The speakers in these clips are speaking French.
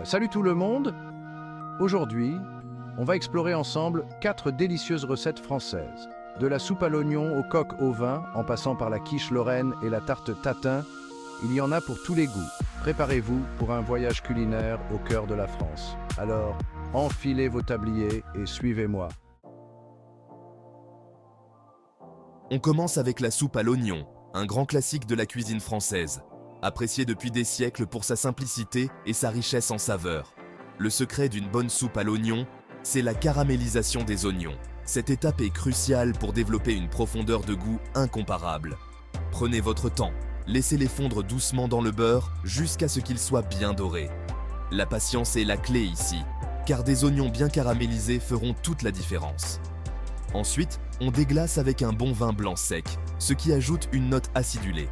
Salut tout le monde. Aujourd'hui, on va explorer ensemble 4 délicieuses recettes françaises. De la soupe à l'oignon au coq au vin, en passant par la quiche lorraine et la tarte tatin, il y en a pour tous les goûts. Préparez-vous pour un voyage culinaire au cœur de la France. Alors, enfilez vos tabliers et suivez-moi. On commence avec la soupe à l'oignon, un grand classique de la cuisine française, apprécié depuis des siècles pour sa simplicité et sa richesse en saveurs. Le secret d'une bonne soupe à l'oignon, c'est la caramélisation des oignons. Cette étape est cruciale pour développer une profondeur de goût incomparable. Prenez votre temps, laissez-les fondre doucement dans le beurre jusqu'à ce qu'ils soient bien dorés. La patience est la clé ici, car des oignons bien caramélisés feront toute la différence. Ensuite, on déglace avec un bon vin blanc sec, ce qui ajoute une note acidulée.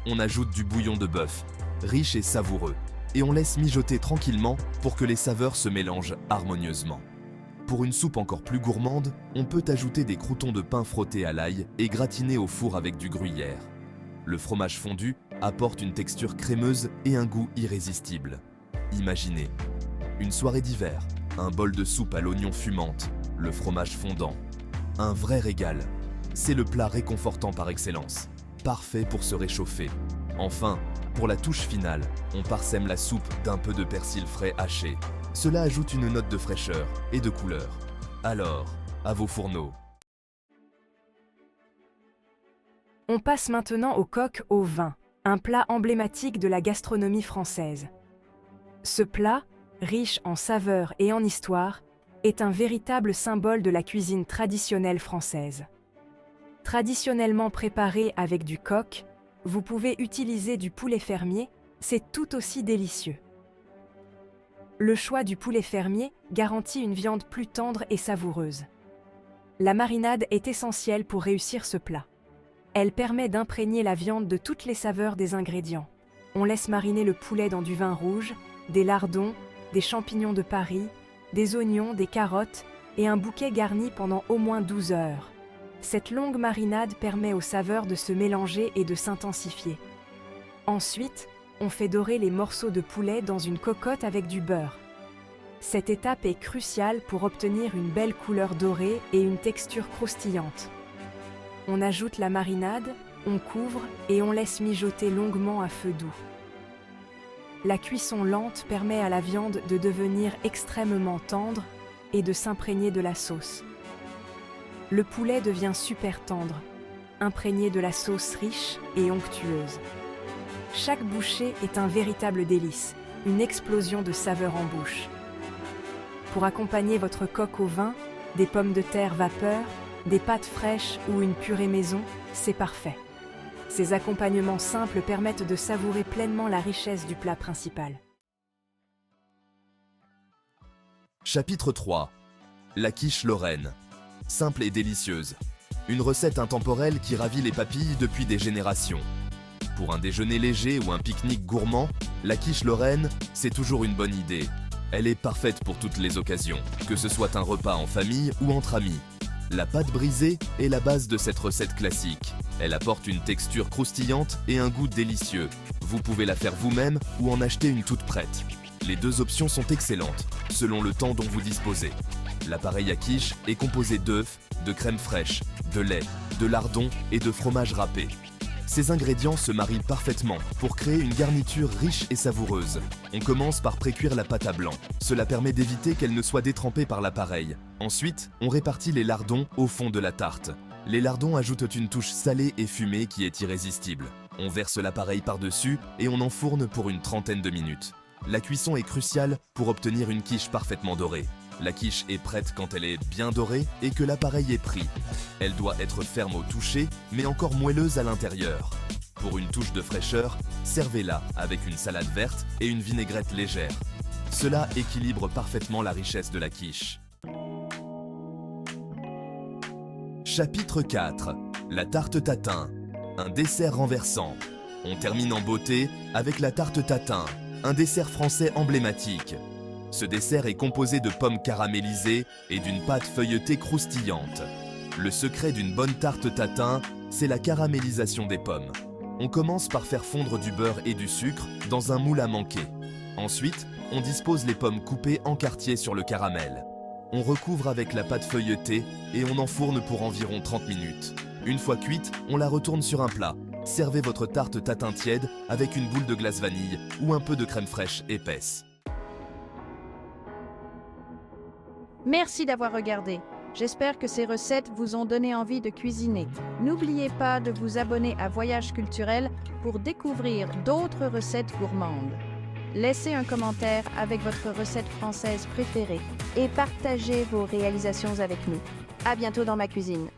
On ajoute du bouillon de bœuf, riche et savoureux, et on laisse mijoter tranquillement pour que les saveurs se mélangent harmonieusement. Pour une soupe encore plus gourmande, on peut ajouter des croûtons de pain frottés à l'ail et gratinés au four avec du gruyère. Le fromage fondu apporte une texture crémeuse et un goût irrésistible. Imaginez une soirée d'hiver, un bol de soupe à l'oignon fumante, le fromage fondant. Un vrai régal. C'est le plat réconfortant par excellence, parfait pour se réchauffer. Enfin, pour la touche finale, on parsème la soupe d'un peu de persil frais haché. Cela ajoute une note de fraîcheur et de couleur. Alors, à vos fourneaux. On passe maintenant au coq au vin, un plat emblématique de la gastronomie française. Ce plat, riche en saveurs et en histoire, est un véritable symbole de la cuisine traditionnelle française. Traditionnellement préparé avec du coq, vous pouvez utiliser du poulet fermier, c'est tout aussi délicieux. Le choix du poulet fermier garantit une viande plus tendre et savoureuse. La marinade est essentielle pour réussir ce plat. Elle permet d'imprégner la viande de toutes les saveurs des ingrédients. On laisse mariner le poulet dans du vin rouge, des lardons, des champignons de Paris, des oignons, des carottes et un bouquet garni pendant au moins 12 heures. Cette longue marinade permet aux saveurs de se mélanger et de s'intensifier. Ensuite, on fait dorer les morceaux de poulet dans une cocotte avec du beurre. Cette étape est cruciale pour obtenir une belle couleur dorée et une texture croustillante. On ajoute la marinade, on couvre et on laisse mijoter longuement à feu doux. La cuisson lente permet à la viande de devenir extrêmement tendre et de s'imprégner de la sauce. Le poulet devient super tendre, imprégné de la sauce riche et onctueuse. Chaque bouchée est un véritable délice, une explosion de saveurs en bouche. Pour accompagner votre coq au vin, des pommes de terre vapeur, des pâtes fraîches ou une purée maison, c'est parfait. Ces accompagnements simples permettent de savourer pleinement la richesse du plat principal. Chapitre 3. La quiche lorraine. Simple et délicieuse. Une recette intemporelle qui ravit les papilles depuis des générations. Pour un déjeuner léger ou un pique-nique gourmand, la quiche lorraine, c'est toujours une bonne idée. Elle est parfaite pour toutes les occasions, que ce soit un repas en famille ou entre amis. La pâte brisée est la base de cette recette classique. Elle apporte une texture croustillante et un goût délicieux. Vous pouvez la faire vous-même ou en acheter une toute prête. Les deux options sont excellentes, selon le temps dont vous disposez. L'appareil à quiche est composé d'œufs, de crème fraîche, de lait, de lardons et de fromage râpé. Ces ingrédients se marient parfaitement pour créer une garniture riche et savoureuse. On commence par précuire la pâte à blanc. Cela permet d'éviter qu'elle ne soit détrempée par l'appareil. Ensuite, on répartit les lardons au fond de la tarte. Les lardons ajoutent une touche salée et fumée qui est irrésistible. On verse l'appareil par-dessus et on enfourne pour une trentaine de minutes. La cuisson est cruciale pour obtenir une quiche parfaitement dorée. La quiche est prête quand elle est bien dorée et que l'appareil est pris. Elle doit être ferme au toucher, mais encore moelleuse à l'intérieur. Pour une touche de fraîcheur, servez-la avec une salade verte et une vinaigrette légère. Cela équilibre parfaitement la richesse de la quiche. Chapitre 4. La tarte tatin. Un dessert renversant. On termine en beauté avec la tarte tatin, un dessert français emblématique. Ce dessert est composé de pommes caramélisées et d'une pâte feuilletée croustillante. Le secret d'une bonne tarte tatin, c'est la caramélisation des pommes. On commence par faire fondre du beurre et du sucre dans un moule à manquer. Ensuite, on dispose les pommes coupées en quartiers sur le caramel. On recouvre avec la pâte feuilletée et on enfourne pour environ 30 minutes. Une fois cuite, on la retourne sur un plat. Servez votre tarte tatin tiède avec une boule de glace vanille ou un peu de crème fraîche épaisse. Merci d'avoir regardé. J'espère que ces recettes vous ont donné envie de cuisiner. N'oubliez pas de vous abonner à Voyage Culturel pour découvrir d'autres recettes gourmandes. Laissez un commentaire avec votre recette française préférée et partagez vos réalisations avec nous. À bientôt dans ma cuisine.